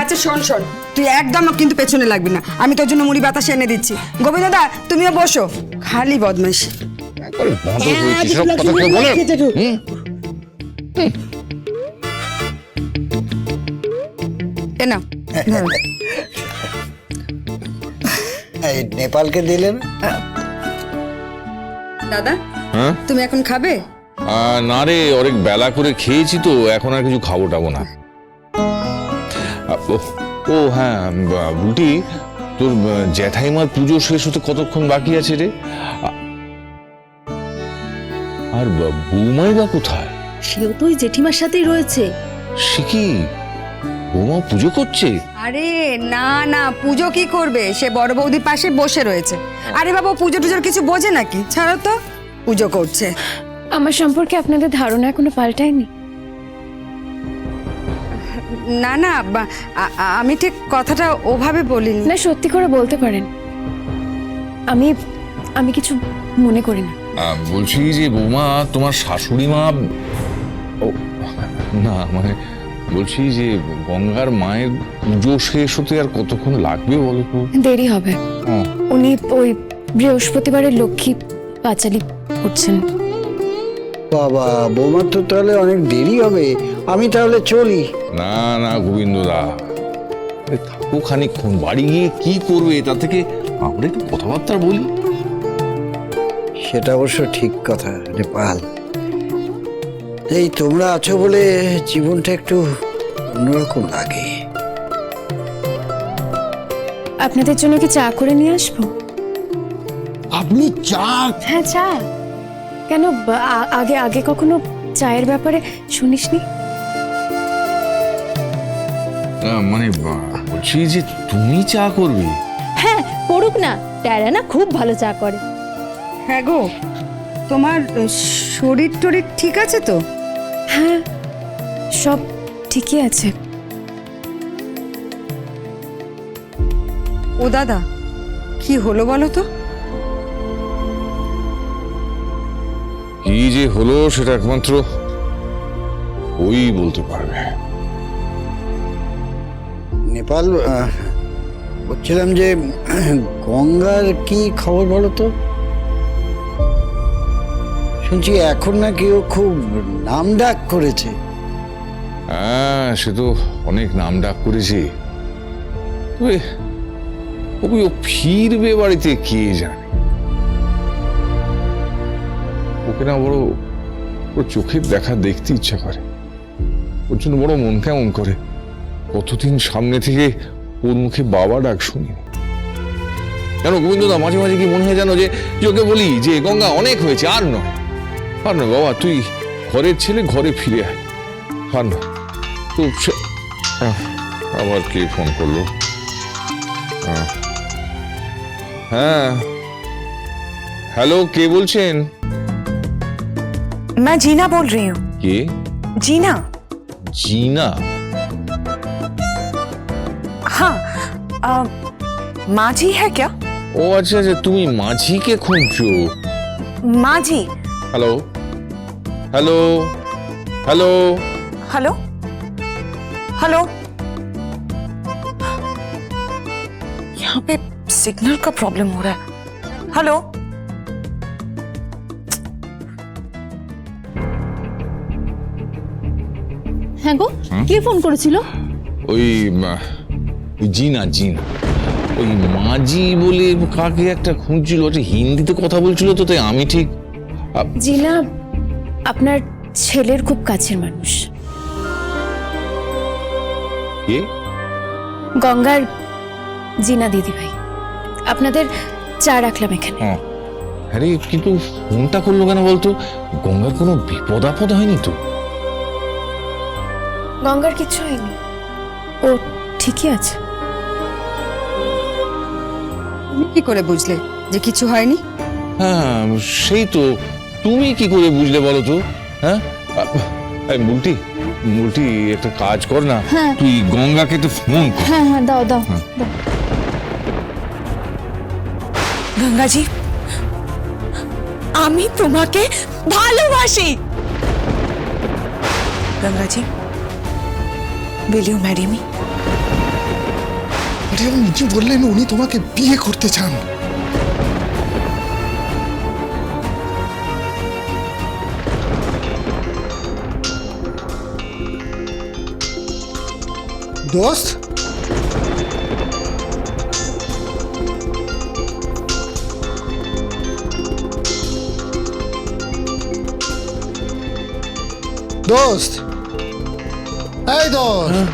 আচ্ছা শোন শোন, তুই একদম কিন্তু পেছনে লাগবি না, আমি তোর জন্য মুড়ি বাতাসা এনে দিচ্ছি। গোবিন্দ দা তুমিও বসো, খালি বদমাইশি। এ না নেপালকে দিলেন দাদা, তুমি এখন খাবে? না রে, অনেক বেলা করে খেয়েছি তো, এখন আর কিছু খাবো টাবো না। ও হ্যাঁ বুটি, তোর জ্যাঠাইমার পুজো শেষ হতে কতক্ষণ বাকি আছে রে? আর বৌমাই বা কোথায়? সেও তো ওই জেঠিমার সাথেই রয়েছে। সে কি বৌমা পুজো করছে? আরে না না, পুজো কি করবে, সে বড় বৌদির পাশে বসে রয়েছে। আরে বাবা, পুজো টুজোর কিছু বোঝে নাকি, ছাড়ো তো, পুজো করছে। আমার সম্পর্কে আপনাদের ধারণা এখনো পাল্টায়নি? না না, আমি ঠিক কথাটা ওভাবে বলিনি। না, সত্যি করে বলতে পারেন, আমি আমি কিছু মনে করি না। বলছি যে বৌমা, তোমার শাশুড়ি মা, ও না মানে বলছি যে গঙ্গার মায়ের পুজো শেষ হতে আর কতক্ষণ লাগবে বলো তো? দেরি হবে, উনি ওই বৃহস্পতিবারের লক্ষ্মী পাঁচালি করছেন। বাবা, বৌমার তো তাহলে অনেক দেরি হবে, আমি তাহলে চলি। না না গোবিন্দ দা, থাকো খানিকক্ষণ, বাড়ি গিয়ে কি করবে, তা থেকে আমরা একটু কথাবার্তা বলি। সেটা অবশ্য ঠিক কথা নেপাল, এই তোমরা আছো বলে জীবনটা একটু অন্যরকম লাগে। আপনাদের জন্য কি চা করে নিয়ে আসবো? আপনি চা? হ্যাঁ চা। কেন, আগে আগে কখনো চায়ের ব্যাপারে শুনিসনি? মানে বলছি যে তুমি চা করবে? হ্যাঁ করুক না, ট্যারা না খুব ভালো চা করে। হ্যাঁ গো, তোমার শরীর টরীর ঠিক আছে তো? হ্যাঁ, সব ঠিকই আছে। ও দাদা, কি হলো বলো তো? কি যে হলো সেটা একমাত্র ওই বলতে পারবে। নেপাল, বলছিলাম যে গঙ্গার কি খবর বলো তো? শুনছি এখন নাকি ও খুব নাম ডাক করেছে। হ্যাঁ, সে তো অনেক নাম ডাক করেছে, তবে ও ফিরবে বাড়িতে কে জানে। ওকে না বড় ওর চোখের দেখা দেখতে ইচ্ছা করে, ওর জন্য বড় মন কেমন করে। কতদিন সামনে থেকে ওর মুখে বাবা ডাক শুনি। জানো গোবিন্দদা, মাঝে মাঝে কি মনে হয় জানো, যে ওকে বলি যে গঙ্গা অনেক হয়েছে, আর নয় আর নয় বাবা, তুই ঘরের ছেলে, ঘরে ফিরে আয়, আর না তো। আবার কে ফোন করলো? হ্যাঁ হ্যালো, কে বলছেন? मैं जीना बोल रही हूँ। কে? जीना? জিনা? हाँ, माझी है क्या? ও আচ্ছা আচ্ছা, তুমি মাঝিকে খুঁজছো? माझी? Hello hello hello hello hello, यहाँ पे सिग्नल का प्रॉब्लम हो रहा है। हेलो, হ্যাঁ গো, কে ফোন করেছিল? ওই জিনা জিনা, ওই মাঝি বলে কাকে একটা খুঁজছিল, একটা হিন্দিতে কথা বলছিল তো, তাই আমি ঠিক। জিনা আপনার ছেলের খুব কাছের মানুষ, কে? গঙ্গার জিনা দিদি ভাই। আপনাদের চা রাখলাম এখানে। আরে কিন্তু ফোনটা করলো কেন বলতো? গঙ্গার কোনো বিপদ আপদ হয়নি তো? গঙ্গার কিছু হয়নি, ও ঠিকই আছে। তুমি কি করে বুঝলে যে কিছু হয়নি? হ্যাঁ সেই তো, তুমি কি করে বুঝলে বলো তো? হ্যাঁ মুলটি মুলটি, একটা কাজ কর না, তুই গঙ্গাকে তো ফোন কর। হ্যাঁ হ্যাঁ, দাও দাও দাও। गंगा जी, आमी तुम्हाके भालोबासी। Ganga ji, will you marry me? আরে উনি বললেন উনি তোমাকে বিয়ে করতে চান। দোস্ত, দোস্ত, এই দোস্ত,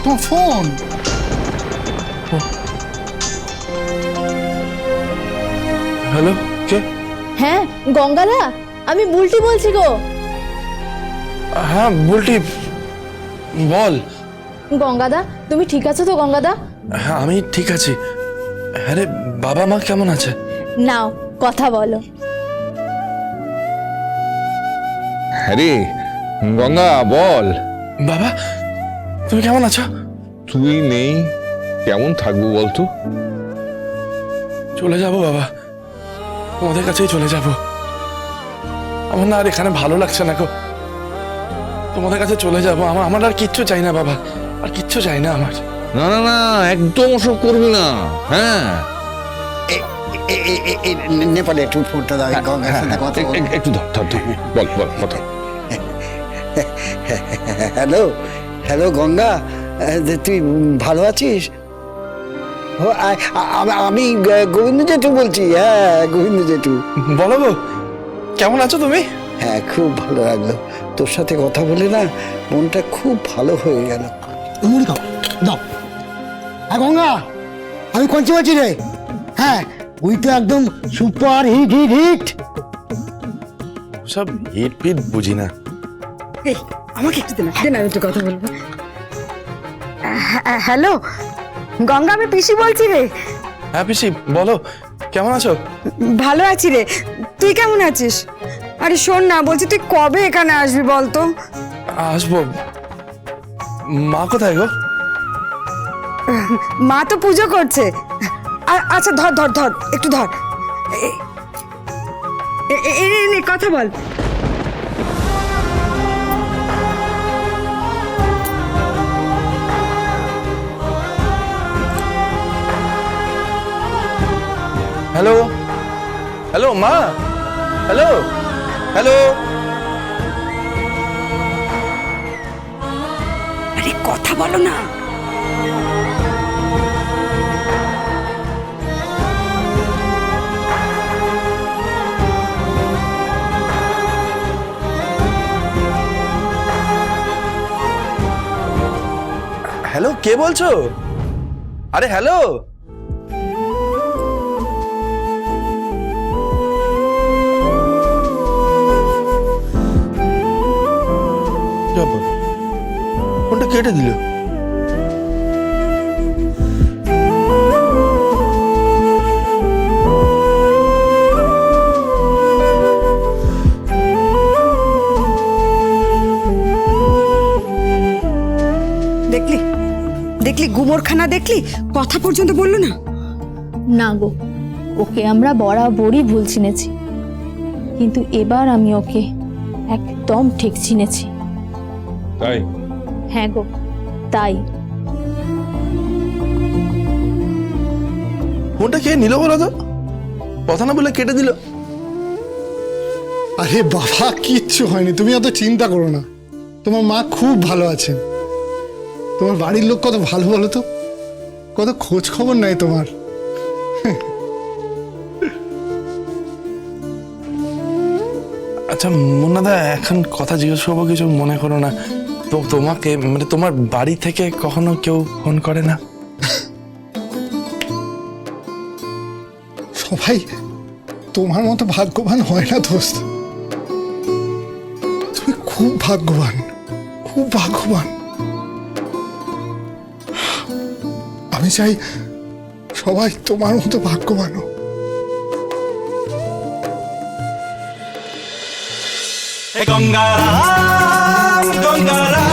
তোমার ফোন। হ্যালো, কে? হ্যাঁ গঙ্গাদা, আমি বুলটি বলছি গো। হ্যাঁ বুলটি, বল। গঙ্গাদা, তুমি ঠিক আছো তো গঙ্গাদা? হ্যাঁ আমি ঠিক আছি। হ্যাঁ রে, বাবা মা কেমন আছে? নাও কথা বলো। হ্যাঁ রে গঙ্গা, বল। বাবা তুমি কেমন আছো? তুই নেই কেমন থাকবো বলতো? চলে যাব বাবা, তোমাদের কাছেই চলে যাব। আমার না আর এখানে ভালো লাগছে না গো, তোমাদের কাছে চলে যাব। আমার আর কিচ্ছু চাই না বাবা, আর কিচ্ছু চাই না আমার। না না না, একদম ওসব করবি না। হ্যাঁ নেপালে একটু ফোনটা দাও, গঙ্গার সাথে কথা বলবো। একটু ধর ধর ধর, বল বল কথা। হ্যালো হ্যালো গঙ্গা, তুই ভালো আছিস? আমি গোবিন্দ জেঠু বলছি। হ্যাঁ গোবিন্দ জেঠু। বলো গো, কেমন আছো তুমি? হ্যাঁ খুব ভালো লাগলো তোর সাথে কথা বলে, না মনটা খুব ভালো হয়ে গেল। মুড়ি খাও, দাও। হ্যাঁ গঙ্গা, আমি কঞ্চি বলছি রে। হ্যাঁ ওই তো একদম সুপার হিট হিট হিট। সব হিট ফিট বুঝি না। এই আমাকে একটু দেন, দেন আমি একটু কথা বলবো। হ্যালো গঙ্গা, আমি পিসি বলছি রে। হ্যাঁ পিসি বলো, কেমন আছো? ভালো আছি রে, তুই কেমন আছিস? আরে শোন না, বলছি তুই কবে এখানে আসবি বলতো? আসবো। মা কোথায় গো? মা তো পুজো করছে। আচ্ছা ধর ধর ধর, একটু ধর। নে কথা বল। হ্যালো হ্যালো মা, হ্যালো হ্যালো। আরে কথা বলো না। হ্যালো, কে বলছো? আরে হ্যালো। ফোনটা কেটে দিল। দেখলি দেখলি গুমরখানা দেখলি, কথা পর্যন্ত বললো না। না গো, ওকে আমরা বরাবরই ভুল চিনেছি, কিন্তু এবার আমি ওকে একদম ঠিক চিনেছি। তাই? হ্যাঁ গো, তাই। ফোনটা কে নিল বলো তো? কথা না বলে কেটে দিল। আরে বাবা, কিচ্ছু হয়নি, তুমি অত চিন্তা করো না। তোমার মা খুব ভালো আছেন। তোমার বাড়ির লোক কত ভালো বলো তো, কত খোঁজ খবর নাই তোমার। আচ্ছা মুন্নাদা, এখন কথা জিজ্ঞেস করবো, কিছু মনে করো না তো। তোমাকে মানে তোমার বাড়ি থেকে কখনো কেউ ফোন করে না? সবাই তোমার মতো ভাগ্যবান হয় না দোস্ত। তুমি খুব ভাগ্যবান, খুব ভাগ্যবান। আমি চাই সবাই তোমার মতো ভাগ্যবান হোক। গঙ্গারাম গঙ্গারাম